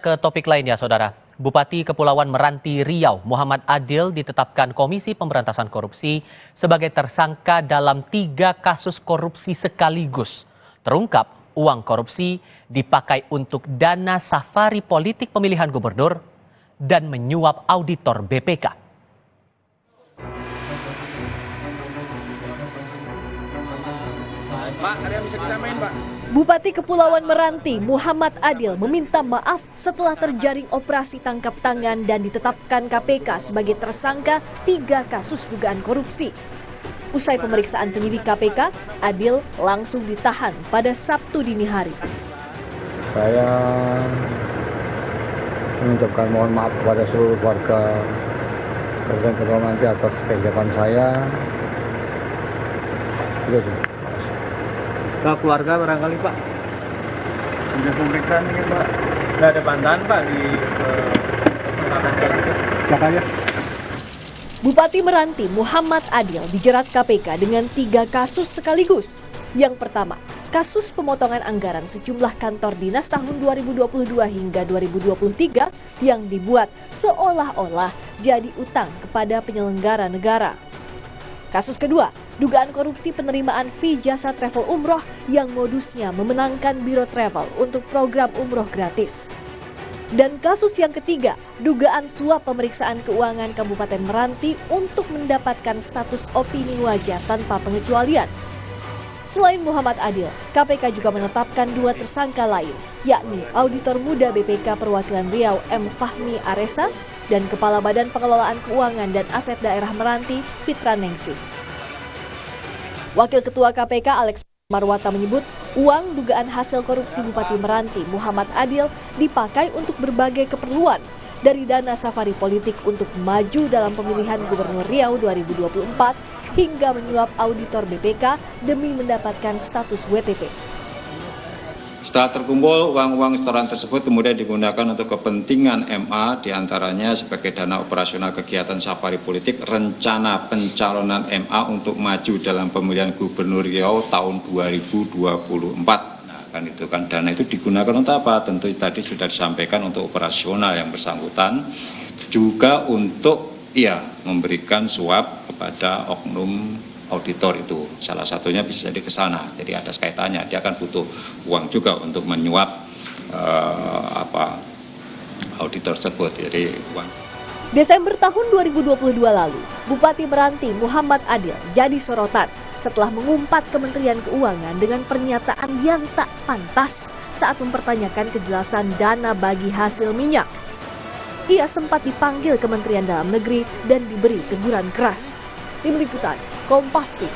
Ke topik lainnya, Saudara. Bupati Kepulauan Meranti Riau, Muhammad Adil ditetapkan Komisi Pemberantasan Korupsi sebagai tersangka dalam 3 kasus korupsi sekaligus. Terungkap uang korupsi dipakai untuk dana safari politik pemilihan gubernur dan menyuap auditor BPK. Pak, ada yang bisa disamain, Pak? Bupati Kepulauan Meranti Muhammad Adil meminta maaf setelah terjaring operasi tangkap tangan dan ditetapkan KPK sebagai tersangka 3 kasus dugaan korupsi. Usai pemeriksaan penyidik KPK, Adil langsung ditahan pada Sabtu dini hari. Saya mengucapkan mohon maaf kepada seluruh warga Kabupaten Kepulauan Meranti atas kehidupan saya. Itu sih. Ke keluarga barangkali, Pak. Ada pemeriksaan ini, Pak. Nggak ada bantahan, Pak, di kesempatan itu. Makanya. Bupati Meranti Muhammad Adil dijerat KPK dengan 3 kasus sekaligus. Yang pertama, kasus pemotongan anggaran sejumlah kantor dinas tahun 2022 hingga 2023 yang dibuat seolah-olah jadi utang kepada penyelenggara negara. Kasus kedua, dugaan korupsi penerimaan fee jasa travel umroh yang modusnya memenangkan biro travel untuk program umroh gratis. Dan kasus yang ketiga, dugaan suap pemeriksaan keuangan Kabupaten Meranti untuk mendapatkan status opini wajar tanpa pengecualian. Selain Muhammad Adil, KPK juga menetapkan 2 tersangka lain, yakni Auditor Muda BPK Perwakilan Riau M. Fahmi Aresa dan Kepala Badan Pengelolaan Keuangan dan Aset Daerah Meranti Fitra Nengsi. Wakil Ketua KPK Alex Marwata menyebut uang dugaan hasil korupsi Bupati Meranti Muhammad Adil dipakai untuk berbagai keperluan, dari dana safari politik untuk maju dalam pemilihan Gubernur Riau 2024 hingga menyuap auditor BPK demi mendapatkan status WTP. Setelah terkumpul, uang-uang setoran tersebut kemudian digunakan untuk kepentingan MA, diantaranya sebagai dana operasional kegiatan safari politik, rencana pencalonan MA untuk maju dalam pemilihan Gubernur Riau tahun 2024. Nah, kan itu kan dana itu digunakan untuk apa? Tentu tadi sudah disampaikan untuk operasional yang bersangkutan, juga untuk memberikan suap kepada oknum auditor itu, salah satunya bisa jadi ke sana. Jadi ada kaitannya, dia akan butuh uang juga untuk menyuap auditor tersebut. Jadi uang. Desember tahun 2022 lalu, Bupati Meranti Muhammad Adil jadi sorotan setelah mengumpat Kementerian Keuangan dengan pernyataan yang tak pantas saat mempertanyakan kejelasan dana bagi hasil minyak. Ia sempat dipanggil Kementerian Dalam Negeri dan diberi teguran keras. Tim Liputan Kompas TV.